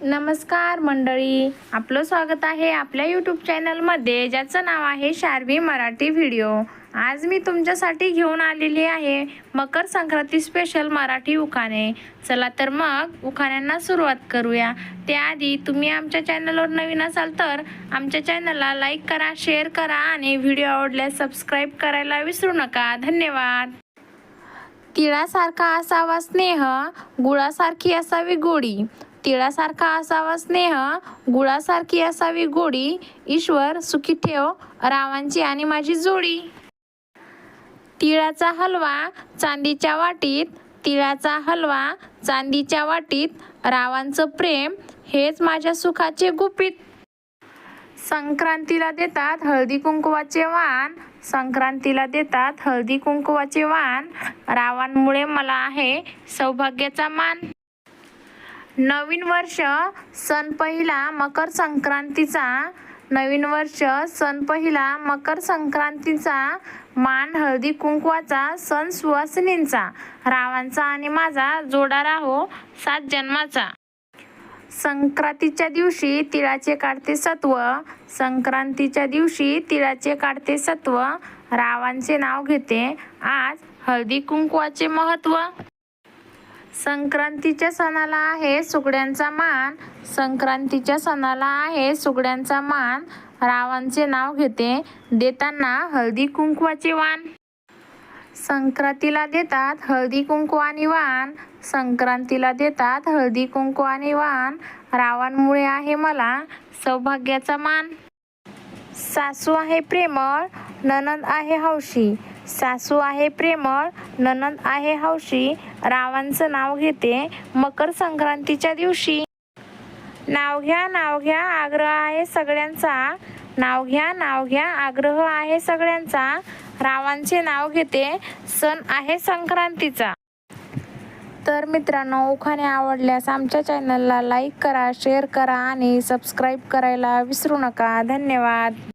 नमस्कार मंडळी, आपलं स्वागत आहे आपल्या यूट्यूब चॅनलमध्ये, ज्याचं नाव आहे शार्वी मराठी व्हिडिओ। आज मी तुमच्यासाठी घेऊन आलेली आहे मकर संक्रांती स्पेशल मराठी उखाणे। चला तर मग उखाण्यांना सुरुवात करूया। त्याआधी तुम्ही आमच्या चॅनलवर नवीन असाल तर आमच्या चॅनलला लाईक करा, शेअर करा आणि व्हिडिओ आवडल्यास सबस्क्राईब करायला विसरू नका। धन्यवाद। तिळासारखा असावा स्नेह, गुळासारखी असावी गोडी। तिळासारखा असावा स्नेह, गुळासारखी असावी गोडी। ईश्वर सुखी ठेव रावांची आणि माझी जोडी। तिळाचा हलवा चांदीच्या वाटीत, तिळाचा हलवा चांदीच्या वाटीत। रावांचं प्रेम हेच माझ्या सुखाचे गुपित। संक्रांतीला देतात हळदी कुंकवाचे वाण, संक्रांतीला देतात हळदी कुंकवाचे वाण। रावांमुळे मला आहे सौभाग्याचा मान। नवीन वर्ष सण पहिला मकर संक्रांतीचा, नवीन वर्ष सण पहिला मकर संक्रांतीचा। मान हळदी कुंकवाचा सण सुवासिनींचा। रावांचा आणि माझा जोडा राहो 7 जन्माचा। संक्रांतीच्या दिवशी तिळाचे काढते सत्व, संक्रांतीच्या दिवशी तिळाचे काढते सत्व। रावांचे नाव घेते आज हळदी कुंकवाचे महत्त्व। संक्रांतीच्या सणाला आहे सुगड्यांचा मान, संक्रांतीच्या सणाला आहे सुगड्यांचा मान। रावांचे नाव घेते देताना हळदी कुंकवाचे वाण। संक्रांतीला देतात हळदी कुंकवानी वाण, संक्रांतीला देतात हळदी कुंकवानी वाण। रावांमुळे आहे मला सौभाग्याचा मान। सासू आहे प्रेमळ, नणंद आहे हौशी, सासू आहे प्रेमळ, नणंद आहे हौशी। रावांचं नाव घेते मकर संक्रांतीच्या दिवशी। नाव घ्या नाव घ्या आग्रह आहे सगळ्यांचा, नाव घ्या नाव घ्या आग्रह आहे सगळ्यांचा। रावांचे नाव घेते सण आहे संक्रांतीचा। तर मित्रांनो, उखाणे आवडल्यास आमच्या चॅनलला लाईक करा, शेअर करा आणि सबस्क्राईब करायला विसरू नका। धन्यवाद।